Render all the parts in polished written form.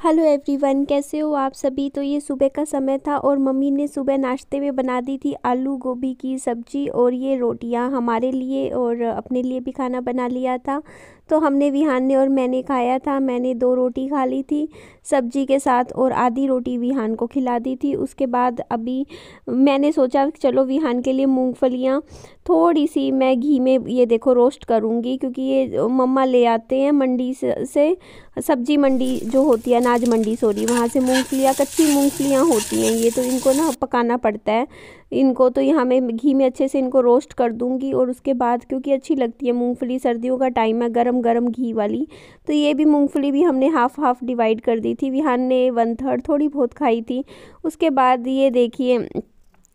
Hello everyone, कैसे हो आप सभी। तो ये सुबह का समय था और मम्मी ने सुबह नाश्ते में बना दी थी आलू गोभी की सब्जी और ये रोटियां हमारे लिए और अपने लिए भी खाना बना लिया था। तो हमने विहान ने और मैंने खाया था। मैंने 2 रोटी खा ली थी सब्जी के साथ और आधी रोटी विहान को खिला दी थी। उसके बाद अभी मैंने सोचा कि चलो विहान के लिए मूंगफलियां थोड़ी सी मैं घी में ये देखो रोस्ट करूँगी, क्योंकि ये मम्मा ले आते हैं मंडी से सब्जी मंडी जो होती है, अनाज मंडी सॉरी, वहाँ से मूंगफलियाँ, कच्ची मूंगफलियाँ होती हैं ये, तो इनको ना पकाना पड़ता है इनको। तो यहाँ मैं घी में अच्छे से इनको रोस्ट कर दूँगी और उसके बाद क्योंकि अच्छी लगती है मूंगफली, सर्दियों का टाइम है, गरम गरम घी वाली। तो ये भी मूंगफली भी हमने हाफ़ हाफ़ डिवाइड कर दी थी। विहान ने 1/3 थोड़ी बहुत खाई थी। उसके बाद ये देखिए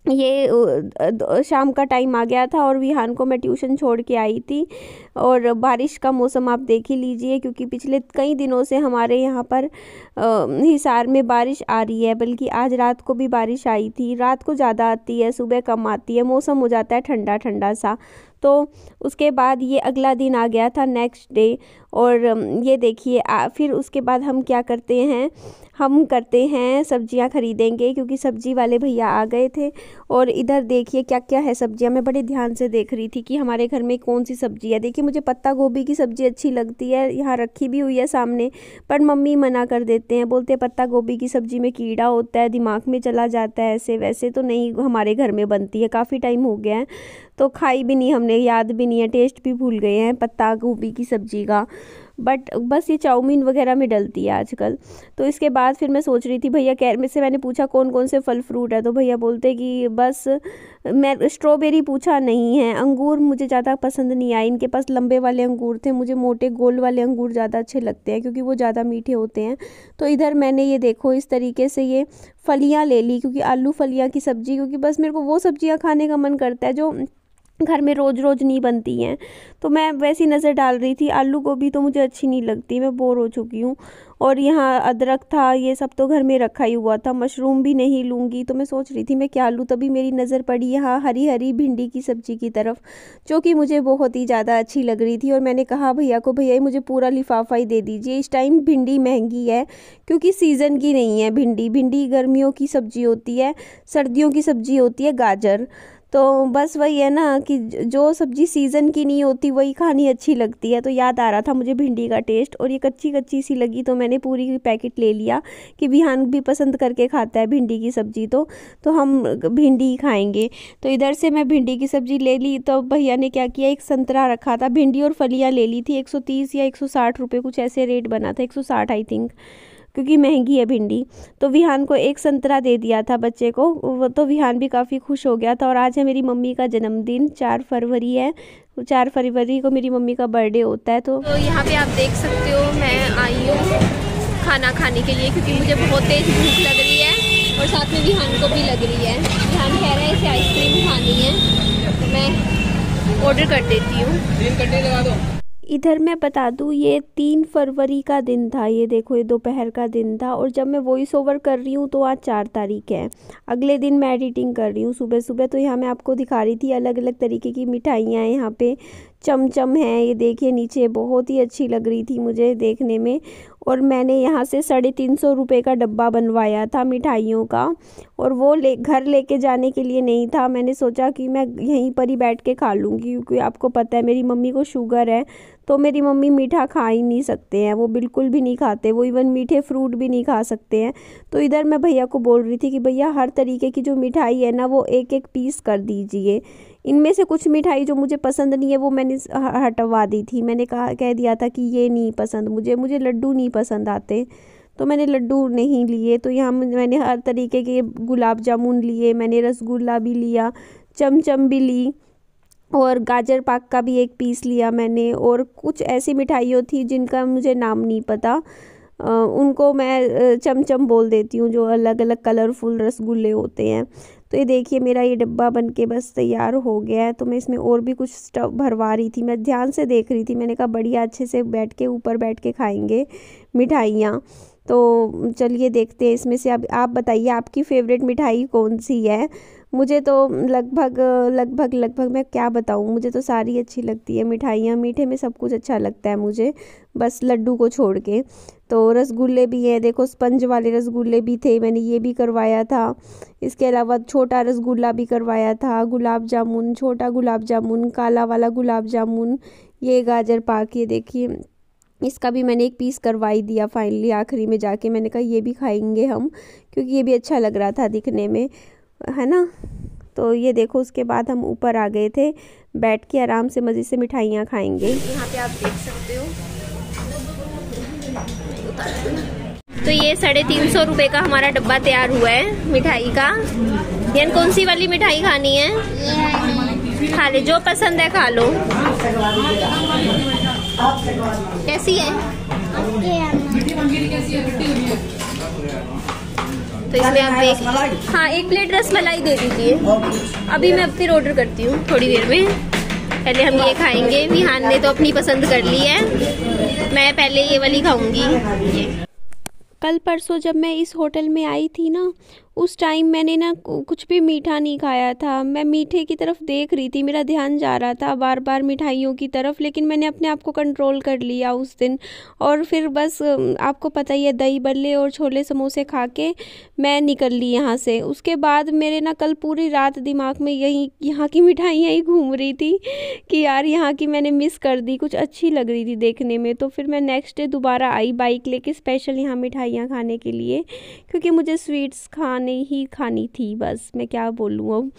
ये शाम का टाइम आ गया था और विहान को मैं ट्यूशन छोड़ के आई थी और बारिश का मौसम आप देख ही लीजिए, क्योंकि पिछले कई दिनों से हमारे यहाँ पर हिसार में बारिश आ रही है। बल्कि आज रात को भी बारिश आई थी। रात को ज़्यादा आती है, सुबह कम आती है, मौसम हो जाता है ठंडा ठंडा सा। तो उसके बाद ये अगला दिन आ गया था, नेक्स्ट डे। और ये देखिए फिर उसके बाद हम क्या करते हैं, हम करते हैं सब्जियां खरीदेंगे, क्योंकि सब्जी वाले भैया आ गए थे। और इधर देखिए क्या क्या है सब्जियां, मैं बड़े ध्यान से देख रही थी कि हमारे घर में कौन सी सब्जी है। देखिए मुझे पत्ता गोभी की सब्ज़ी अच्छी लगती है, यहाँ रखी भी हुई है सामने, पर मम्मी मना कर देते हैं, बोलते हैं पत्ता गोभी की सब्ज़ी में कीड़ा होता है, दिमाग में चला जाता है, ऐसे वैसे तो नहीं हमारे घर में बनती है, काफ़ी टाइम हो गया है तो खाई भी नहीं हमने, याद भी नहीं है, टेस्ट भी भूल गए हैं पत्ता गोभी की सब्ज़ी का। बट बस ये चाउमीन वगैरह में डलती है आजकल। तो इसके बाद फिर मैं सोच रही थी, भैया कह में से मैंने पूछा कौन कौन से फल फ्रूट है, तो भैया बोलते कि बस, मैं स्ट्रॉबेरी पूछा नहीं है, अंगूर मुझे ज़्यादा पसंद नहीं आए, इनके पास लंबे वाले अंगूर थे, मुझे मोटे गोल वाले अंगूर ज़्यादा अच्छे लगते हैं क्योंकि वो ज़्यादा मीठे होते हैं। तो इधर मैंने ये देखो इस तरीके से ये फलियाँ ले ली, क्योंकि आलू फलियाँ की सब्ज़ी, क्योंकि बस मेरे को वो सब्जियाँ खाने का मन करता है जो घर में रोज़ रोज़ नहीं बनती हैं। तो मैं वैसी नज़र डाल रही थी। आलू गोभी तो मुझे अच्छी नहीं लगती, मैं बोर हो चुकी हूँ। और यहाँ अदरक था, ये सब तो घर में रखा ही हुआ था। मशरूम भी नहीं लूँगी, तो मैं सोच रही थी मैं क्या लूँ, तभी मेरी नज़र पड़ी यहाँ हरी हरी भिंडी की सब्ज़ी की तरफ, जो कि मुझे बहुत ही ज़्यादा अच्छी लग रही थी। और मैंने कहा भैया को, भैया मुझे पूरा लिफाफा ही दे दीजिए। इस टाइम भिंडी महंगी है क्योंकि सीज़न की नहीं है भिंडी। भिंडी गर्मियों की सब्ज़ी होती है, सर्दियों की सब्ज़ी होती है गाजर। तो बस वही है ना कि जो सब्ज़ी सीज़न की नहीं होती वही खानी अच्छी लगती है। तो याद आ रहा था मुझे भिंडी का टेस्ट, और ये कच्ची कच्ची सी लगी तो मैंने पूरी पैकेट ले लिया कि विहान भी पसंद करके खाता है भिंडी की सब्ज़ी, तो हम भिंडी ही खाएंगे। तो इधर से मैं भिंडी की सब्ज़ी ले ली। तो भैया ने क्या किया, एक संतरा रखा था, भिंडी और फलियाँ ले ली थी। 130 या 160 रुपये कुछ ऐसे रेट बना था, 160 आई थिंक, क्योंकि महंगी है भिंडी। तो विहान को एक संतरा दे दिया था बच्चे को, वो तो विहान भी काफ़ी खुश हो गया था। और आज है मेरी मम्मी का जन्मदिन, 4 फरवरी है, 4 फरवरी को मेरी मम्मी का बर्थडे होता है। तो यहाँ पे आप देख सकते हो मैं आई हूँ खाना खाने के लिए, क्योंकि मुझे बहुत तेज़ भूख लग रही है और साथ में विहान को भी लग रही है। विहान कह रहा है इसे आइसक्रीम खानी है, तो मैं ऑर्डर कर देती हूँ। 3 घंटे लगा दो। इधर मैं बता दूँ ये 3 फरवरी का दिन था, ये देखो ये दोपहर का दिन था। और जब मैं वॉइस ओवर कर रही हूँ तो आज 4 तारीख है, अगले दिन मैं एडिटिंग कर रही हूँ सुबह सुबह। तो यहाँ मैं आपको दिखा रही थी अलग अलग तरीके की मिठाइयाँ, यहाँ पे चमचम है, ये देखिए नीचे, बहुत ही अच्छी लग रही थी मुझे देखने में। और मैंने यहाँ से 350 रुपये का डब्बा बनवाया था मिठाइयों का, और वो घर लेके जाने के लिए नहीं था। मैंने सोचा कि मैं यहीं पर ही बैठ के खा लूँगी, क्योंकि आपको पता है मेरी मम्मी को शुगर है, तो मेरी मम्मी मीठा खा ही नहीं सकते हैं, वो बिल्कुल भी नहीं खाते, वो इवन मीठे फ्रूट भी नहीं खा सकते हैं। तो इधर मैं भैया को बोल रही थी कि भैया हर तरीके की जो मिठाई है ना वो एक एक पीस कर दीजिए। इनमें से कुछ मिठाई जो मुझे पसंद नहीं है वो मैंने हटवा दी थी। मैंने कह दिया था कि ये नहीं पसंद मुझे लड्डू नहीं पसंद आते, तो मैंने लड्डू नहीं लिए। तो यहाँ मैंने हर तरीके के गुलाब जामुन लिए, मैंने रसगुल्ला भी लिया, चमचम भी ली, और गाजर पाक का भी एक पीस लिया मैंने। और कुछ ऐसी मिठाइयों थी जिनका मुझे नाम नहीं पता, उनको मैं चमचम बोल देती हूँ, जो अलग अलग कलरफुल रसगुल्ले होते हैं। तो ये देखिए मेरा ये डब्बा बन के बस तैयार हो गया है। तो मैं इसमें और भी कुछ स्टफ भरवा रही थी, मैं ध्यान से देख रही थी, मैंने कहा बढ़िया अच्छे से बैठ के ऊपर बैठ के खाएंगे मिठाइयाँ। तो चलिए देखते हैं इसमें से। अब आप बताइए आपकी फ़ेवरेट मिठाई कौन सी है, मुझे तो लगभग लगभग लगभग मैं क्या बताऊँ, मुझे तो सारी अच्छी लगती है मिठाइयाँ। मीठे में सब कुछ अच्छा लगता है मुझे, बस लड्डू को छोड़ के। तो रसगुल्ले भी हैं, देखो स्पंज वाले रसगुल्ले भी थे, मैंने ये भी करवाया था। इसके अलावा छोटा रसगुल्ला भी करवाया था, गुलाब जामुन, छोटा गुलाब जामुन, काला वाला गुलाब जामुन, ये गाजर पाक, ये देखिए इसका भी मैंने एक पीस करवाई दिया फाइनली आखिरी में जाके। मैंने कहा ये भी खाएंगे हम, क्योंकि ये भी अच्छा लग रहा था दिखने में, है ना। तो ये देखो उसके बाद हम ऊपर आ गए थे, बैठ के आराम से मज़े से मिठाइयाँ खाएंगे। यहाँ पे आप देख सकते हो। तो ये 350 रुपये का हमारा डब्बा तैयार हुआ है मिठाई का। यानी कौन सी वाली मिठाई खानी है? खा ले, जो पसंद है खा लो। कैसी है? तो इसमें आप देख, हाँ 1 प्लेट रसमलाई दे दीजिए। अभी मैं फिर ऑर्डर करती हूँ थोड़ी देर में। पहले हम ये खाएंगे, विहान ने तो अपनी पसंद कर ली है, मैं पहले ये वाली खाऊंगी। ये कल परसों जब मैं इस होटल में आई थी ना, उस टाइम मैंने ना कुछ भी मीठा नहीं खाया था। मैं मीठे की तरफ देख रही थी, मेरा ध्यान जा रहा था बार बार मिठाइयों की तरफ, लेकिन मैंने अपने आप को कंट्रोल कर लिया उस दिन। और फिर बस आपको पता ही है, दही बल्ले और छोले समोसे खा के मैं निकल ली यहाँ से। उसके बाद मेरे ना कल पूरी रात दिमाग में यहाँ की मिठाइयाँ ही घूम रही थी कि यार यहाँ की मैंने मिस कर दी, कुछ अच्छी लग रही थी देखने में। तो फिर मैं नेक्स्ट डे दोबारा आई बाइक लेके स्पेशल यहाँ मिठाइयाँ खाने के लिए, क्योंकि मुझे स्वीट्स ही खानी थी। बस मैं क्या बोलूँ, अब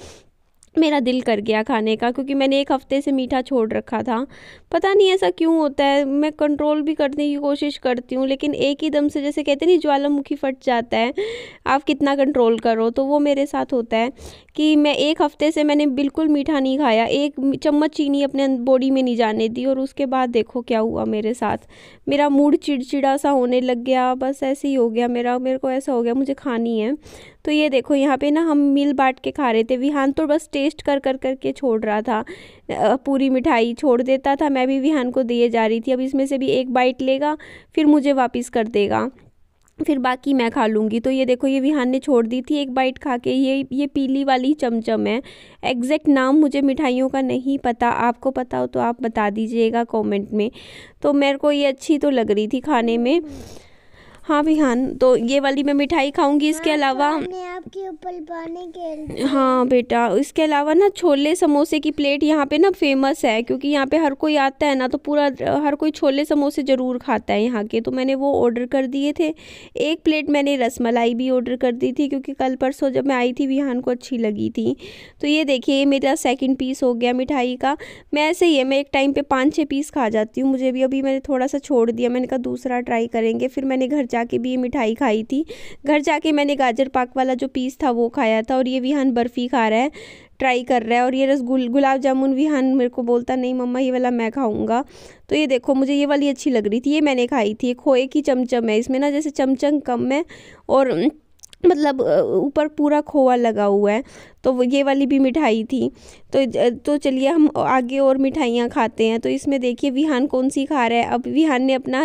मेरा दिल कर गया खाने का, क्योंकि मैंने 1 हफ्ते से मीठा छोड़ रखा था। पता नहीं ऐसा क्यों होता है, मैं कंट्रोल भी करने की कोशिश करती हूँ, लेकिन एक ही दम से, जैसे कहते नहीं ज्वालामुखी फट जाता है, आप कितना कंट्रोल करो। तो वो मेरे साथ होता है कि मैं 1 हफ्ते से मैंने बिल्कुल मीठा नहीं खाया, 1 चम्मच चीनी अपने बॉडी में नहीं जाने दी। और उसके बाद देखो क्या हुआ मेरे साथ, मेरा मूड चिड़चिड़ा सा होने लग गया। बस ऐसे ही हो गया मेरे को ऐसा हो गया मुझे खानी है। तो ये देखो यहाँ पे ना हम मिल बांट के खा रहे थे। विहान तो बस टेस्ट कर के छोड़ रहा था, पूरी मिठाई छोड़ देता था, मैं भी विहान को दिए जा रही थी। अब इसमें से भी 1 बाइट लेगा, फिर मुझे वापस कर देगा, फिर बाकी मैं खा लूँगी। तो ये देखो ये विहान ने छोड़ दी थी 1 बाइट खा के। ये पीली वाली चमचम है, एग्जैक्ट नाम मुझे मिठाइयों का नहीं पता, आपको पता हो तो आप बता दीजिएगा कमेंट में। तो मेरे को ये अच्छी तो लग रही थी खाने में। हाँ विहान, तो ये वाली मैं मिठाई खाऊंगी। इसके अलावा आपके ऊपर पानी खेलते। हाँ बेटा, इसके अलावा ना छोले समोसे की प्लेट यहाँ पे ना फेमस है, क्योंकि यहाँ पे हर कोई आता है ना, तो पूरा हर कोई छोले समोसे ज़रूर खाता है यहाँ के। तो मैंने वो ऑर्डर कर दिए थे। 1 प्लेट मैंने रसमलाई भी ऑर्डर कर दी थी, क्योंकि कल परसों जब मैं आई थी विहान को अच्छी लगी थी। तो ये देखिए मेरा 2nd पीस हो गया मिठाई का। मैं ऐसे ही है, मैं एक टाइम पर 5-6 पीस खा जाती हूँ। मुझे भी अभी मैंने थोड़ा सा छोड़ दिया, मैंने कहा दूसरा ट्राई करेंगे। फिर मैंने घर जाके भी ये मिठाई खाई थी। घर जाके मैंने गाजर पाक वाला जो पीस था वो खाया था। और ये विहान बर्फ़ी खा रहा है, ट्राई कर रहा है। और ये गुलाब जामुन विहान मेरे को बोलता नहीं मम्मा ये वाला मैं खाऊंगा। तो ये देखो मुझे ये वाली अच्छी लग रही थी, ये मैंने खाई थी। खोए की चमचम है, इसमें ना जैसे चमचम कम है और मतलब ऊपर पूरा खोआ लगा हुआ है। तो ये वाली भी मिठाई थी। तो चलिए हम आगे और मिठाइयाँ खाते हैं। तो इसमें देखिए विहान कौन सी खा रहा है। अब विहान ने अपना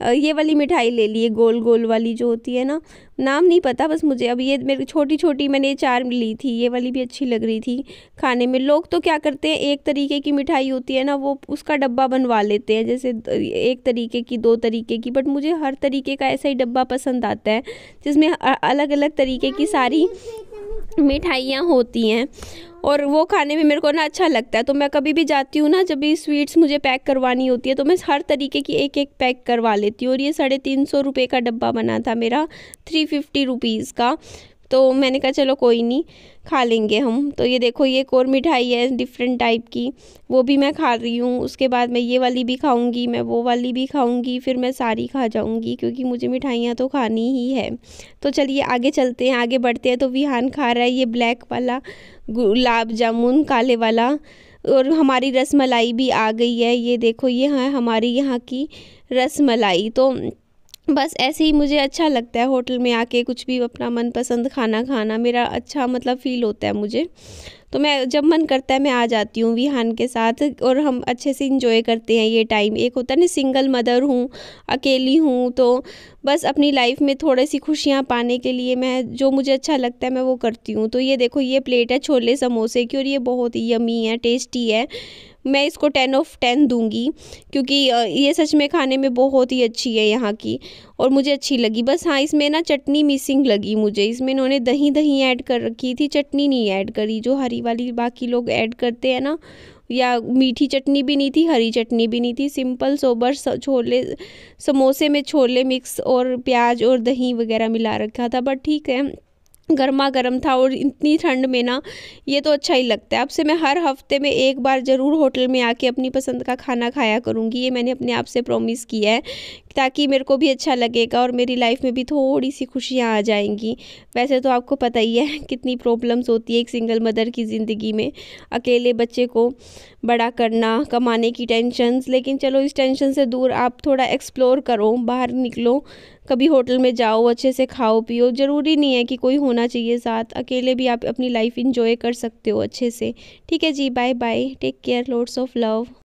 ये वाली मिठाई ले ली है, गोल गोल वाली जो होती है ना, नाम नहीं पता बस मुझे। अब ये मेरी छोटी छोटी मैंने 4 ली थी, ये वाली भी अच्छी लग रही थी खाने में। लोग तो क्या करते हैं, एक तरीके की मिठाई होती है ना, वो उसका डब्बा बनवा लेते हैं, जैसे 1 तरीके की 2 तरीके की। बट मुझे हर तरीके का ऐसा ही डब्बा पसंद आता है, जिसमें अलग अलग तरीके की सारी मिठाइयाँ होती हैं, और वो खाने में मेरे को ना अच्छा लगता है। तो मैं कभी भी जाती हूँ ना, जब भी स्वीट्स मुझे पैक करवानी होती है, तो मैं हर तरीके की 1-1 पैक करवा लेती हूँ। और ये 350 रुपये का डब्बा बना था मेरा, 350 रुपीज़ का। तो मैंने कहा चलो कोई नहीं, खा लेंगे हम। तो ये देखो ये एक और मिठाई है डिफरेंट टाइप की, वो भी मैं खा रही हूँ। उसके बाद मैं ये वाली भी खाऊंगी, मैं वो वाली भी खाऊंगी, फिर मैं सारी खा जाऊंगी, क्योंकि मुझे मिठाइयाँ तो खानी ही है। तो चलिए आगे चलते हैं, आगे बढ़ते हैं। तो विहान खा रहा है ये ब्लैक वाला गुलाब जामुन, काले वाला। और हमारी रसमलाई भी आ गई है, ये देखो ये है हमारी यहाँ की रसमलाई। तो बस ऐसे ही मुझे अच्छा लगता है होटल में आके कुछ भी अपना मनपसंद खाना खाना, मेरा अच्छा मतलब फ़ील होता है मुझे। तो मैं जब मन करता है मैं आ जाती हूँ विहान के साथ और हम अच्छे से एंजॉय करते हैं ये टाइम। एक होता है ना सिंगल मदर हूँ, अकेली हूँ, तो बस अपनी लाइफ में थोड़ी-सी खुशियाँ पाने के लिए मैं जो मुझे अच्छा लगता है मैं वो करती हूँ। तो ये देखो ये प्लेट है छोले समोसे की और ये बहुत ही यम्मी है, टेस्टी है। मैं इसको 10 ऑफ 10 दूँगी क्योंकि ये सच में खाने में बहुत ही अच्छी है यहाँ की और मुझे अच्छी लगी। बस हाँ, इसमें ना चटनी मिसिंग लगी मुझे, इसमें इन्होंने दही ऐड कर रखी थी, चटनी नहीं ऐड करी जो हरी वाली बाकी लोग ऐड करते हैं ना, या मीठी चटनी भी नहीं थी, हरी चटनी भी नहीं थी, सिंपल सोबर छोले समोसे में छोले मिक्स और प्याज और दही वगैरह मिला रखा था, बट ठीक है, गर्मा गर्म था और इतनी ठंड में ना ये तो अच्छा ही लगता है। अब से मैं हर हफ्ते में एक बार ज़रूर होटल में आके अपनी पसंद का खाना खाया करूँगी, ये मैंने अपने आप से प्रॉमिस किया है, ताकि मेरे को भी अच्छा लगेगा और मेरी लाइफ में भी थोड़ी सी खुशियाँ आ जाएंगी। वैसे तो आपको पता ही है कितनी प्रॉब्लम्स होती है एक सिंगल मदर की ज़िंदगी में, अकेले बच्चे को बड़ा करना, कमाने की टेंशन्स, लेकिन चलो इस टेंशन से दूर आप थोड़ा एक्सप्लोर करो, बाहर निकलो, कभी होटल में जाओ, अच्छे से खाओ पियो। ज़रूरी नहीं है कि कोई होना चाहिए साथ, अकेले भी आप अपनी लाइफ इंजॉय कर सकते हो अच्छे से। ठीक है जी, bye bye, take care, lots of love.